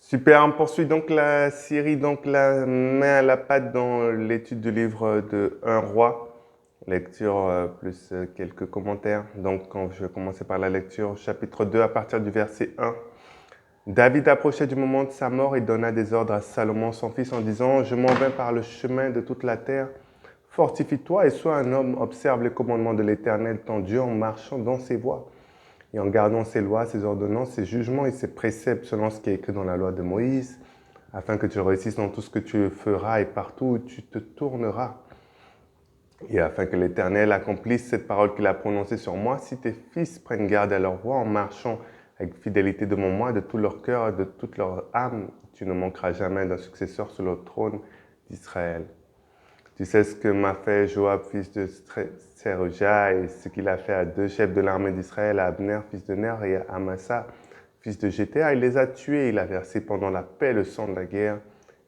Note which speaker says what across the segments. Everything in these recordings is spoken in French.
Speaker 1: Super, on poursuit donc la série, donc la main à la pâte dans l'étude du livre de Un roi. Lecture plus quelques commentaires. Donc, je vais commencer par la lecture, chapitre 2 à partir du verset 1. David approchait du moment de sa mort et donna des ordres à Salomon, son fils, en disant « Je m'en vais par le chemin de toute la terre. Fortifie-toi et sois un homme, observe les commandements de l'Éternel, ton Dieu, en marchant dans ses voies et en gardant ses lois, ses ordonnances, ses jugements et ses préceptes selon ce qui est écrit dans la loi de Moïse, afin que tu réussisses dans tout ce que tu feras et partout où tu te tourneras. Et afin que l'Éternel accomplisse cette parole qu'il a prononcée sur moi, si tes fils prennent garde à leur voie en marchant avec fidélité devant moi, de tout leur cœur et de toute leur âme, tu ne manqueras jamais d'un successeur sur le trône d'Israël. Tu sais ce que m'a fait Joab, fils de Tseruja, et ce qu'il a fait à deux chefs de l'armée d'Israël, à Abner, fils de Ner, et à Amasa, fils de Jétéa. Il les a tués, il a versé pendant la paix le sang de la guerre.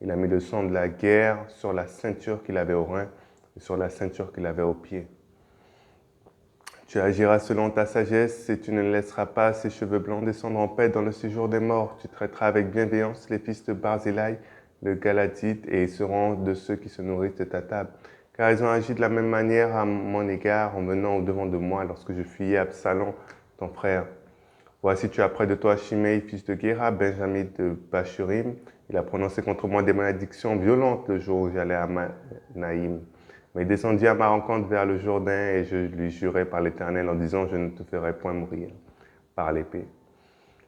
Speaker 1: Il a mis le sang de la guerre sur la ceinture qu'il avait au rein et sur la ceinture qu'il avait au pied. Tu agiras selon ta sagesse et tu ne laisseras pas ses cheveux blancs descendre en paix dans le séjour des morts. Tu traiteras avec bienveillance les fils de Barzillai, le Galadite, et ils seront de ceux qui se nourrissent de ta table. Car ils ont agi de la même manière à mon égard en venant au-devant de moi lorsque je fuyais Absalom, ton frère. Voici, tu as près de toi Shimei, fils de Guéra, Benjamin de Bachurim. Il a prononcé contre moi des malédictions violentes le jour où j'allais à Naïm. Mais il descendit à ma rencontre vers le Jourdain et je lui jurai par l'Éternel en disant, je ne te ferai point mourir par l'épée.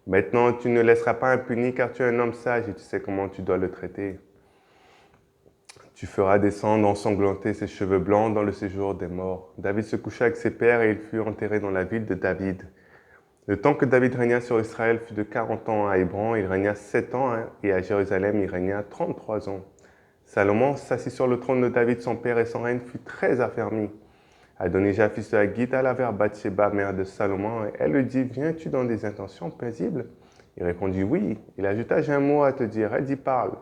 Speaker 1: Maintenant, tu ne laisseras pas impuni car tu es un homme sage et tu sais comment tu dois le traiter. Tu feras descendre ensanglantés ses cheveux blancs dans le séjour des morts. David se coucha avec ses pères et il fut enterré dans la ville de David. Le temps que David régna sur Israël fut de 40 ans à Hébron, il régna 7 ans et à Jérusalem il régna 33 ans. Salomon s'assit sur le trône de David son père et son règne fut très affermi. Adonijah, fils de Haggith, alla vers Bathsheba, mère de Salomon, et elle lui dit, viens-tu dans des intentions paisibles? Il répondit, oui. Il ajouta, j'ai un mot à te dire. Elle dit, parle.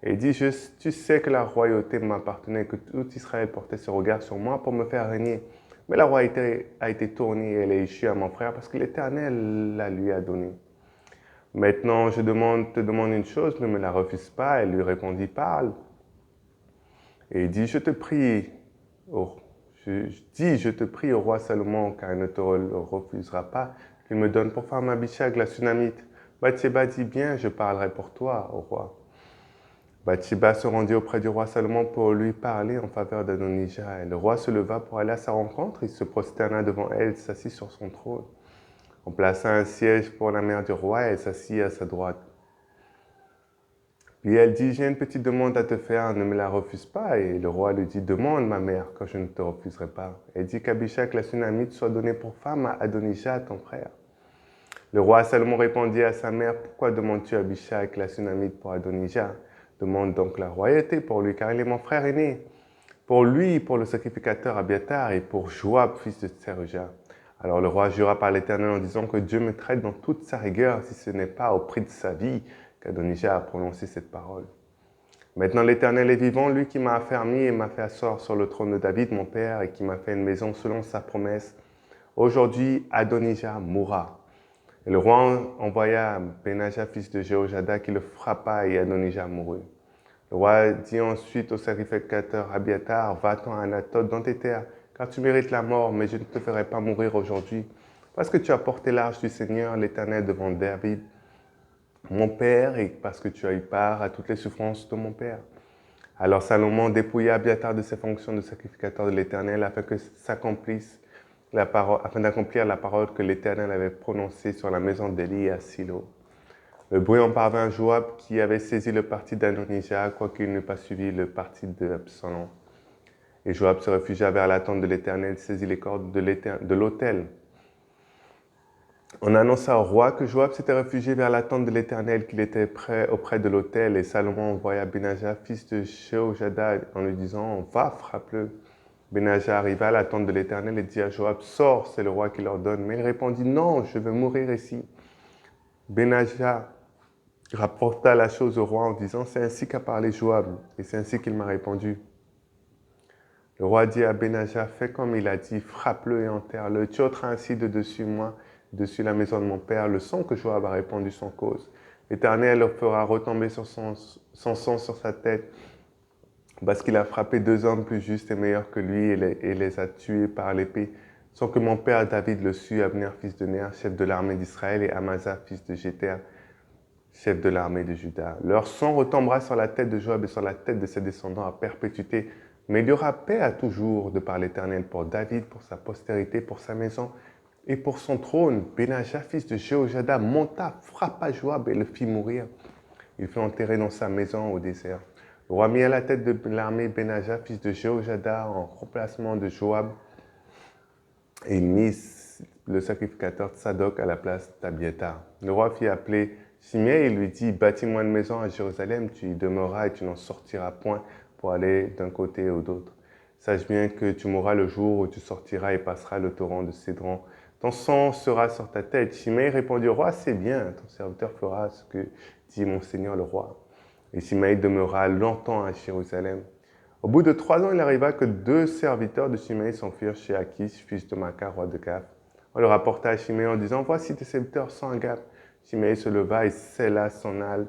Speaker 1: Et il dit, tu sais que la royauté m'appartenait, que tout Israël portait ses regards sur moi pour me faire régner. Mais la royauté a été tournée et elle est échue à mon frère parce que l'Éternel la lui a donnée. Maintenant, te demande une chose, ne me la refuse pas. Elle lui répondit, parle. Et il dit, je te prie au roi Salomon, car il ne te le refusera pas, qu'il me donne pour femme Abishag, la Sunamite. Bathsheba dit, bien, je parlerai pour toi, au roi. Bathsheba se rendit auprès du roi Salomon pour lui parler en faveur d'Adonijah. Et le roi se leva pour aller à sa rencontre. Il se prosterna devant elle, s'assit sur son trône. On plaça un siège pour la mère du roi et elle s'assit à sa droite. Puis elle dit, j'ai une petite demande à te faire, ne me la refuse pas. Et le roi lui dit, demande ma mère, quand je ne te refuserai pas. Elle dit qu'Abishag la Sunamite soit donnée pour femme à Adonijah, ton frère. Le roi Salomon répondit à sa mère, pourquoi demandes-tu Abishag la Sunamite pour Adonijah? Demande donc la royauté pour lui, car il est mon frère aîné. Pour lui, pour le sacrificateur Abiatar et pour Joab, fils de Tseruja. Alors le roi jura par l'Éternel en disant que Dieu me traite dans toute sa rigueur, si ce n'est pas au prix de sa vie qu'Adonijah a prononcé cette parole. Maintenant l'Éternel est vivant, lui qui m'a affermi et m'a fait asseoir sur le trône de David, mon père, et qui m'a fait une maison selon sa promesse. Aujourd'hui, Adonijah mourra. Et le roi envoya Benajah, fils de Jéhojada, qui le frappa et Adonijah mourut. Le roi dit ensuite au sacrificateur Abiatar, va-t'en à Anathoth dans tes terres, car tu mérites la mort, mais je ne te ferai pas mourir aujourd'hui, parce que tu as porté l'arche du Seigneur, l'Éternel, devant David, mon père, et parce que tu as eu part à toutes les souffrances de mon père. Alors Salomon dépouilla Abiatar de ses fonctions de sacrificateur de l'Éternel, afin d'accomplir la parole que l'Éternel avait prononcée sur la maison d'Élie à Silo. Le bruit en parvint à Joab qui avait saisi le parti d'Adonijah, quoiqu'il n'eût pas suivi le parti d'Absalom. Et Joab se réfugia vers la tente de l'Éternel, saisit les cordes de l'autel. On annonça au roi que Joab s'était réfugié vers la tente de l'Éternel, qu'il était auprès de l'autel, et Salomon envoya Benajah, fils de Jéhojada, en lui disant, va, frappe-le. Benajah arriva à la tente de l'Éternel et dit à Joab, sors, c'est le roi qui l'ordonne. Mais il répondit, non, je veux mourir ici. Benajah rapporta la chose au roi en disant, c'est ainsi qu'a parlé Joab, et c'est ainsi qu'il m'a répondu. Le roi dit à Benajah, fais comme il a dit, frappe-le et enterre-le. Tu ôteras ainsi de dessus moi, dessus la maison de mon père, le sang que Joab a répandu sans cause. L'Éternel fera retomber sur son sang sur sa tête, parce qu'il a frappé 2 hommes plus justes et meilleurs que lui et les a tués par l'épée, sans que mon père David le sût, Abner, fils de Ner, chef de l'armée d'Israël, et Amasa, fils de Jéter, chef de l'armée de Juda. Leur sang retombera sur la tête de Joab et sur la tête de ses descendants à perpétuité. Mais il y aura paix à toujours de par l'Éternel pour David, pour sa postérité, pour sa maison et pour son trône. Benaja, fils de Jéhojada, monta, frappa Joab et le fit mourir. Il fut enterré dans sa maison au désert. Le roi mit à la tête de l'armée Benaja, fils de Jéhojada, en remplacement de Joab. Et il mit le sacrificateur Tsadok à la place d'Abiathar. Le roi fit appeler Shimei et lui dit, bâtis-moi une maison à Jérusalem, tu y demeureras et tu n'en sortiras point pour aller d'un côté ou d'autre. Sache bien que tu mourras le jour où tu sortiras et passeras le torrent de Cédron. Ton sang sera sur ta tête. Shimei répondit au roi, c'est bien, ton serviteur fera ce que dit mon seigneur le roi. Et Shimei demeura longtemps à Jérusalem. Au bout de 3 ans, il arriva que 2 serviteurs de Shimei s'enfuirent chez Akish, fils de Maca, roi de Gath. On le rapporta à Shimei en disant, voici tes serviteurs sont à Gath. Shimei se leva et sella son âne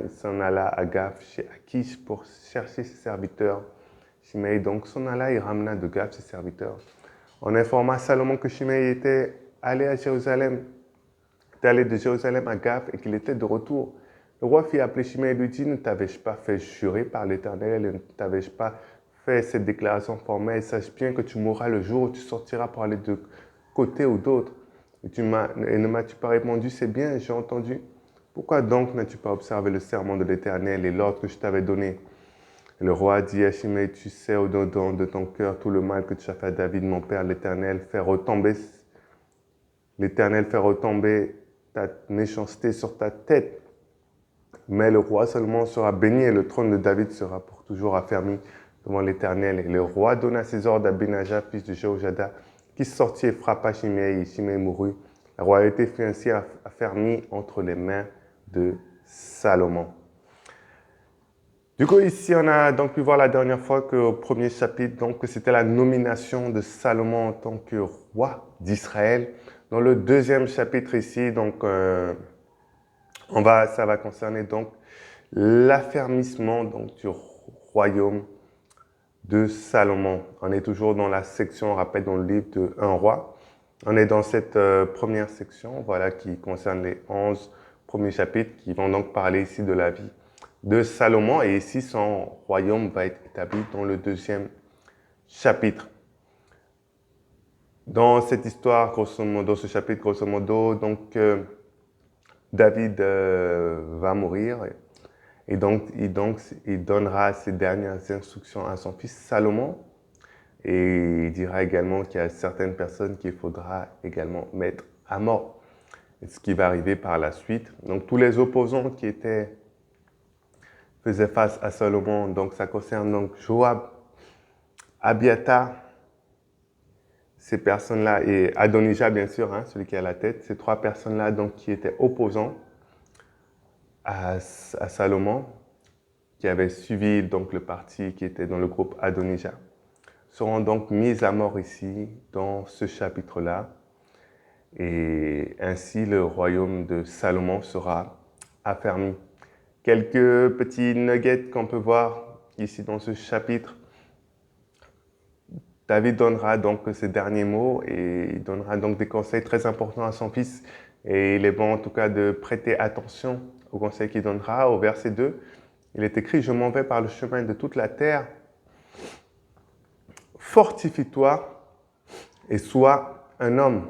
Speaker 1: et s'en alla à Gath chez Akish pour chercher ses serviteurs. Shimei donc s'en alla et ramena de Gath ses serviteurs. On informa Salomon que Shimei était allé à Jérusalem, était allé de Jérusalem à Gath et qu'il était de retour. Le roi fit appeler Shimei et lui dit, ne t'avais-je pas fait jurer par l'Éternel et ne t'avais-je pas fait cette déclaration formelle, sache bien que tu mourras le jour où tu sortiras pour aller de côté ou d'autre. Et ne m'as-tu pas répondu, c'est bien, j'ai entendu. Pourquoi donc n'as-tu pas observé le serment de l'Éternel et l'ordre que je t'avais donné? Et le roi dit à Shimei, tu sais au-dedans de ton cœur tout le mal que tu as fait à David, mon père, l'Éternel fait retomber ta méchanceté sur ta tête. Mais le roi seulement sera béni et le trône de David sera pour toujours affermi devant l'Éternel. Et le roi donna ses ordres à Benaja, fils de Jéhojada, qui sortit et frappa Shimei, et Shimei mourut. La royauté fut ainsi affermie entre les mains de Salomon. Du coup, ici, on a donc pu voir la dernière fois qu'au premier chapitre, donc, c'était la nomination de Salomon en tant que roi d'Israël. Dans le deuxième chapitre ici, donc, ça va concerner donc l'affermissement donc, du royaume de Salomon. On est toujours dans la section, on rappelle, dans le livre de 1 roi. On est dans cette première section, voilà, qui concerne les 11 premiers chapitres, qui vont donc parler ici de la vie de Salomon. Et ici, son royaume va être établi dans le deuxième chapitre. Dans cette histoire, grosso modo, ce chapitre, grosso modo, donc, David va mourir. Et donc, il donnera ses dernières instructions à son fils Salomon. Et il dira également qu'il y a certaines personnes qu'il faudra également mettre à mort. Et ce qui va arriver par la suite. Donc, tous les opposants qui faisaient face à Salomon, donc ça concerne donc Joab, Abiathar, ces personnes-là, et Adonijah, bien sûr, hein, celui qui est à la tête, ces 3 personnes-là donc, qui étaient opposants à Salomon, qui avaient suivi donc, le parti qui était dans le groupe Adonijah, seront donc mis à mort ici, dans ce chapitre-là. Et ainsi, le royaume de Salomon sera affermi. Quelques petits nuggets qu'on peut voir ici dans ce chapitre. David donnera donc ces derniers mots et il donnera donc des conseils très importants à son fils. Et il est bon en tout cas de prêter attention aux conseils qu'il donnera. Au verset 2, il est écrit « Je m'en vais par le chemin de toute la terre. Fortifie-toi et sois un homme. »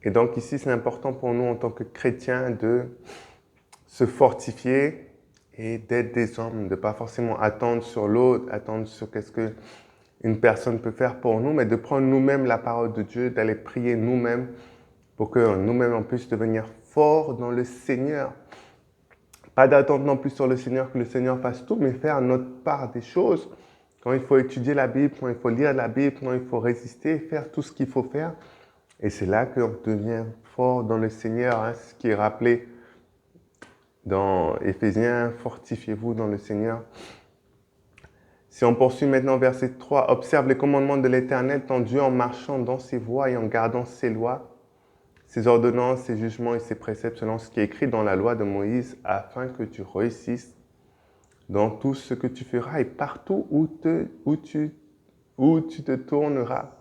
Speaker 1: Et donc ici, c'est important pour nous en tant que chrétiens de se fortifier et d'être des hommes, de ne pas forcément attendre sur l'autre, attendre sur qu'est-ce qu'une personne peut faire pour nous, mais de prendre nous-mêmes la parole de Dieu, d'aller prier nous-mêmes pour que nous-mêmes on puisse devenir forts dans le Seigneur. Pas d'attendre non plus sur le Seigneur que le Seigneur fasse tout, mais faire notre part des choses. Quand il faut étudier la Bible, quand il faut lire la Bible, quand il faut résister, faire tout ce qu'il faut faire. Et c'est là qu'on devient fort dans le Seigneur, hein, ce qui est rappelé dans Éphésiens, fortifiez-vous dans le Seigneur. Si on poursuit maintenant verset 3, observe les commandements de l'Éternel, ton Dieu, en marchant dans ses voies et en gardant ses lois, ses ordonnances, ses jugements et ses préceptes selon ce qui est écrit dans la loi de Moïse, afin que tu réussisses dans tout ce que tu feras et partout où tu te tourneras.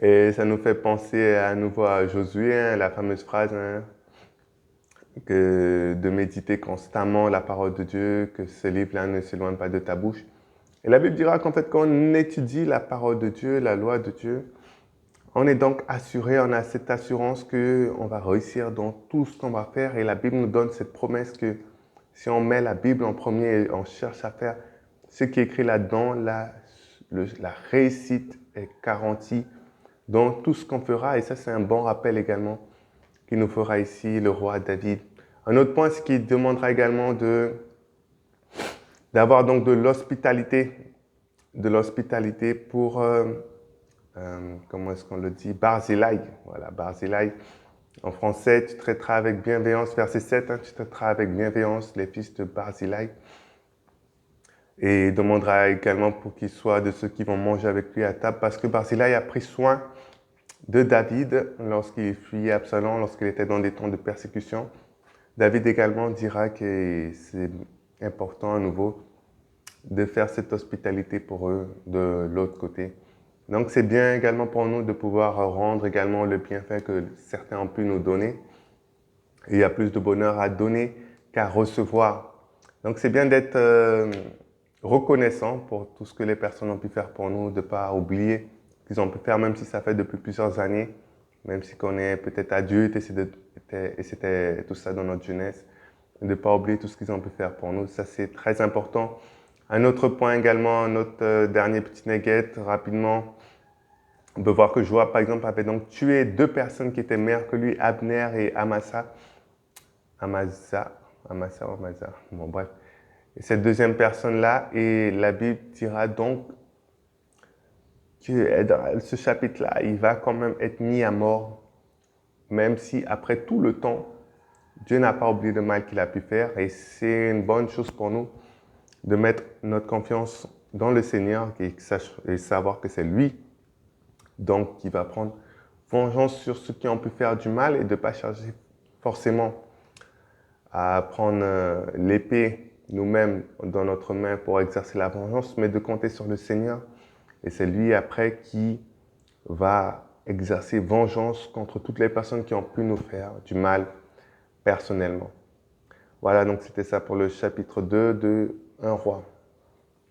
Speaker 1: Et ça nous fait penser à nouveau à Josué, hein, la fameuse phrase hein, de méditer constamment la parole de Dieu, que ce livre-là ne s'éloigne pas de ta bouche. Et la Bible dira qu'en fait, quand on étudie la parole de Dieu, la loi de Dieu, on est donc assuré, on a cette assurance qu'on va réussir dans tout ce qu'on va faire. Et la Bible nous donne cette promesse que si on met la Bible en premier et on cherche à faire ce qui est écrit là-dedans, la réussite est garantie dans tout ce qu'on fera. Et ça, c'est un bon rappel également qu'il nous fera ici le roi David. Un autre point, c'est qu'il demandera également d'avoir donc de l'hospitalité pour, comment est-ce qu'on le dit, Barzillai. Voilà, Barzillai. En français, tu traiteras avec bienveillance, verset 7, hein, tu traiteras avec bienveillance les fils de Barzillai. Et il demandera également pour qu'il soit de ceux qui vont manger avec lui à table, parce que Barzillai a pris soin de David lorsqu'il fuyait Absalom, lorsqu'il était dans des temps de persécution. David également dira que c'est important à nouveau de faire cette hospitalité pour eux de l'autre côté. Donc c'est bien également pour nous de pouvoir rendre également le bienfait que certains ont pu nous donner. Et il y a plus de bonheur à donner qu'à recevoir. Donc c'est bien d'être reconnaissant pour tout ce que les personnes ont pu faire pour nous, de ne pas oublier qu'ils ont pu faire, même si ça fait depuis plusieurs années, même si on est peut-être adulte et c'était tout ça dans notre jeunesse, de ne pas oublier tout ce qu'ils ont pu faire pour nous. Ça, c'est très important. Un autre point également, notre dernier petit nugget, rapidement, on peut voir que Joab, par exemple, avait donc tué 2 personnes qui étaient meilleures que lui, Abner et Amasa. Amasa ou Amasa, bon bref. Et cette deuxième personne-là, et la Bible dira donc que dans ce chapitre-là, il va quand même être mis à mort, même si après tout le temps, Dieu n'a pas oublié le mal qu'il a pu faire. Et c'est une bonne chose pour nous de mettre notre confiance dans le Seigneur et savoir que c'est lui donc qui va prendre vengeance sur ceux qui ont pu faire du mal et de ne pas chercher forcément à prendre l'épée nous-mêmes dans notre main pour exercer la vengeance, mais de compter sur le Seigneur. Et c'est lui après qui va exercer vengeance contre toutes les personnes qui ont pu nous faire du mal personnellement. Voilà, donc c'était ça pour le chapitre 2 de Un roi.